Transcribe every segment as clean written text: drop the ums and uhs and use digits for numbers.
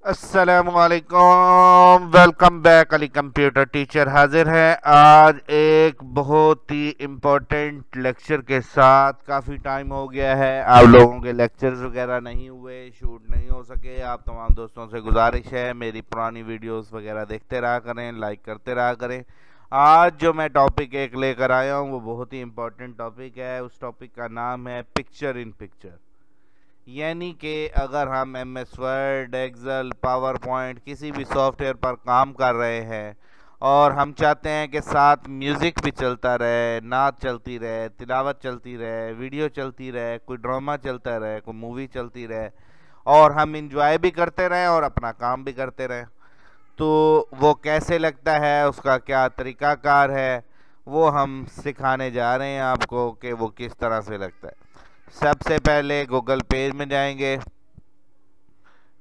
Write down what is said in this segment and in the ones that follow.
अस्सलामुअलैकुम, welcome back. Ali computer teacher हाजिर है आज एक बहुत ही इम्पोर्टेंट लेक्चर के साथ। काफ़ी टाइम हो गया है आप लोगों के लेक्चर्स वगैरह नहीं हुए, शूट नहीं हो सके। आप तमाम दोस्तों से गुजारिश है मेरी पुरानी वीडियोस वगैरह देखते रहा करें, लाइक करते रहा करें। आज जो मैं टॉपिक एक लेकर आया हूँ वो बहुत ही इम्पोर्टेंट टॉपिक है। उस टॉपिक का नाम है पिक्चर इन पिक्चर। यानी कि अगर हम MS Word, Excel, PowerPoint किसी भी सॉफ्टवेयर पर काम कर रहे हैं और हम चाहते हैं कि साथ म्यूज़िक भी चलता रहे, नाच चलती रहे, तिलावत चलती रहे, वीडियो चलती रहे, कोई ड्रामा चलता रहे, कोई मूवी चलती रहे और हम इंजॉय भी करते रहें और अपना काम भी करते रहें, तो वो कैसे लगता है, उसका क्या तरीक़ाकार है, वो हम सिखाने जा रहे हैं आपको कि वो किस तरह से लगता है। सबसे पहले गूगल पेज में जाएंगे।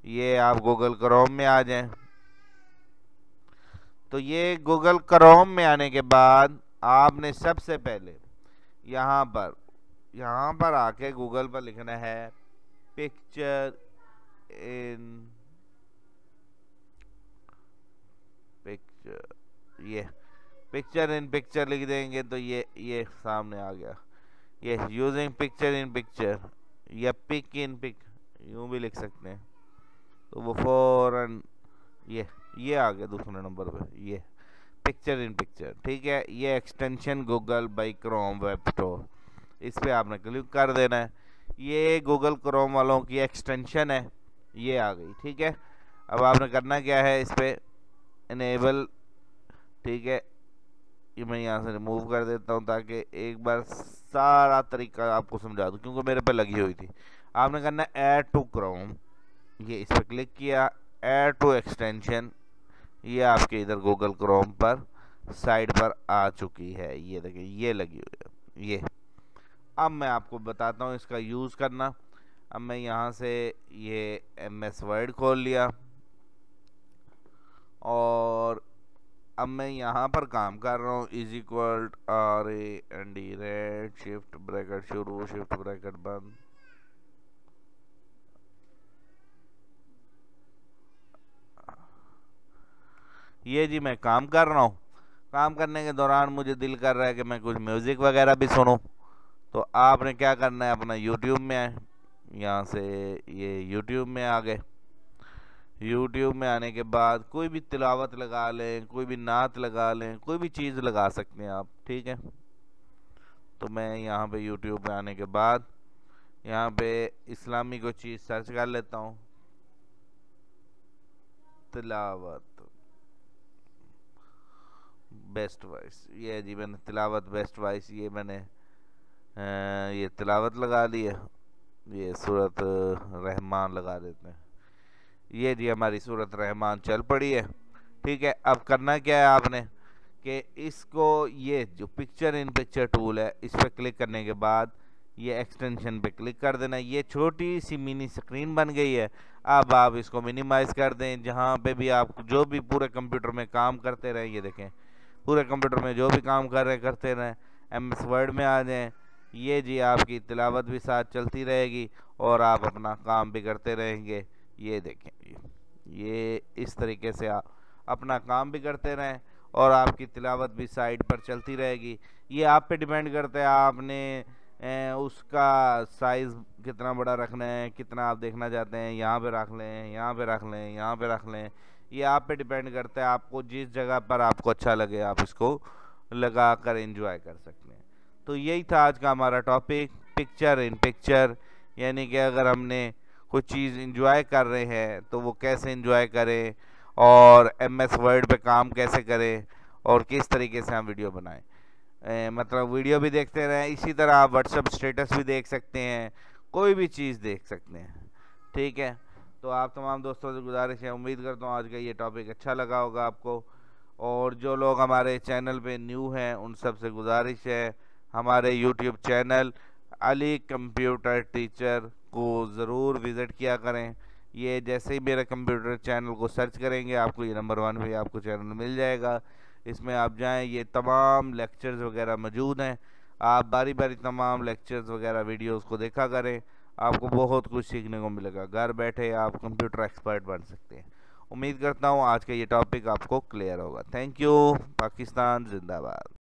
ये आप गूगल क्रोम में आ जाएं। तो ये गूगल क्रोम में आने के बाद आपने सबसे पहले यहाँ पर आके गूगल पर लिखना है पिक्चर इन पिक्चर। ये पिक्चर इन पिक्चर लिख देंगे तो ये सामने आ गया। ये यूजिंग पिक्चर इन पिक्चर या पिक इन पिक यूं भी लिख सकते हैं। तो वो फौरन ये आ गया दूसरे नंबर पे, ये पिक्चर इन पिक्चर। ठीक है, ये extension Google by Chrome web store, इस पे आपने क्लिक कर देना है। ये गूगल क्रोम वालों की एक्सटेंशन है, ये आ गई। ठीक है, अब आपने करना क्या है, इस पे इनेबल। ठीक है, ये मैं यहाँ से रिमूव कर देता हूँ ताकि एक बार सारा तरीका आपको समझा दूँ, क्योंकि मेरे पे लगी हुई थी। आपने करना है ऐड टू क्रोम, ये इस पर क्लिक किया, ऐड टू एक्सटेंशन, ये आपके इधर गूगल क्रोम पर साइड पर आ चुकी है। ये देखिए ये लगी हुई है। ये अब मैं आपको बताता हूँ इसका यूज़ करना। अब मैं यहाँ से ये MS वर्ड खोल लिया और अब मैं यहाँ पर काम कर रहा हूँ। Is equal RAND red, shift bracket शुरू, शिफ्ट ब्रैकेट बंद। ये जी मैं काम कर रहा हूँ। काम करने के दौरान मुझे दिल कर रहा है कि मैं कुछ म्यूज़िक वगैरह भी सुनूं। तो आपने क्या करना है, अपना YouTube में आए, यहाँ से ये YouTube में आ गए। YouTube में आने के बाद कोई भी तिलावत लगा लें, कोई भी नात लगा लें, कोई भी चीज़ लगा सकते हैं आप। ठीक है, तो मैं यहाँ पे YouTube पे आने के बाद यहाँ पे इस्लामी कोई चीज़ सर्च कर लेता हूँ, तिलावत बेस्ट वॉइस। ये जी मैंने तिलावत बेस्ट वॉइस, ये मैंने ये तिलावत लगा ली है। ये सूरत रहमान लगा देते हैं। ये जी हमारी सूरत रहमान चल पड़ी है। ठीक है, अब करना क्या है आपने कि इसको, ये जो पिक्चर इन पिक्चर टूल है, इस पर क्लिक करने के बाद ये एक्सटेंशन पे क्लिक कर देना। ये छोटी सी मिनी स्क्रीन बन गई है। अब आप इसको मिनिमाइज़ कर दें। जहाँ पे भी आप जो भी पूरे कंप्यूटर में काम करते रहें, ये देखें पूरे कंप्यूटर में जो भी काम कर रहे करते रहें, MS वर्ड में आ जाएं। ये जी आपकी तिलावत भी साथ चलती रहेगी और आप अपना काम भी करते रहेंगे। ये देखें, ये इस तरीके से आप अपना काम भी करते रहें और आपकी तिलावत भी साइड पर चलती रहेगी। ये आप पे डिपेंड करता है, आपने उसका साइज़ कितना बड़ा रखना है, कितना आप देखना चाहते हैं। यहाँ पे रख लें, यहाँ पे रख लें, यहाँ पे रख लें, ये आप पे डिपेंड करता है। आपको जिस जगह पर आपको अच्छा लगे आप इसको लगा कर एंजॉय कर सकते हैं। तो यही था आज का हमारा टॉपिक, पिक्चर इन पिक्चर। यानी कि अगर हमने कोई चीज़ इंजॉय कर रहे हैं तो वो कैसे इंजॉय करें और MS वर्ड पे काम कैसे करें और किस तरीके से हम वीडियो बनाएं। मतलब वीडियो भी देखते रहें, इसी तरह आप व्हाट्सएप स्टेटस भी देख सकते हैं, कोई भी चीज़ देख सकते हैं। ठीक है, तो आप तमाम दोस्तों से गुजारिश है, उम्मीद करता हूँ आज का ये टॉपिक अच्छा लगा होगा आपको। और जो लोग हमारे चैनल पे न्यू हैं उन सब से गुजारिश है, हमारे YouTube channel Ali computer teacher को ज़रूर विज़िट किया करें। ये जैसे ही मेरे कंप्यूटर चैनल को सर्च करेंगे आपको ये नंबर 1 पे आपको चैनल मिल जाएगा। इसमें आप जाएं, ये तमाम लेक्चर्स वगैरह मौजूद हैं। आप बारी बारी तमाम लेक्चर्स वगैरह वीडियोस को देखा करें, आपको बहुत कुछ सीखने को मिलेगा। घर बैठे आप कंप्यूटर एक्सपर्ट बन सकते हैं। उम्मीद करता हूँ आज का ये टॉपिक आपको क्लियर होगा। Thank you. पाकिस्तान जिंदाबाद।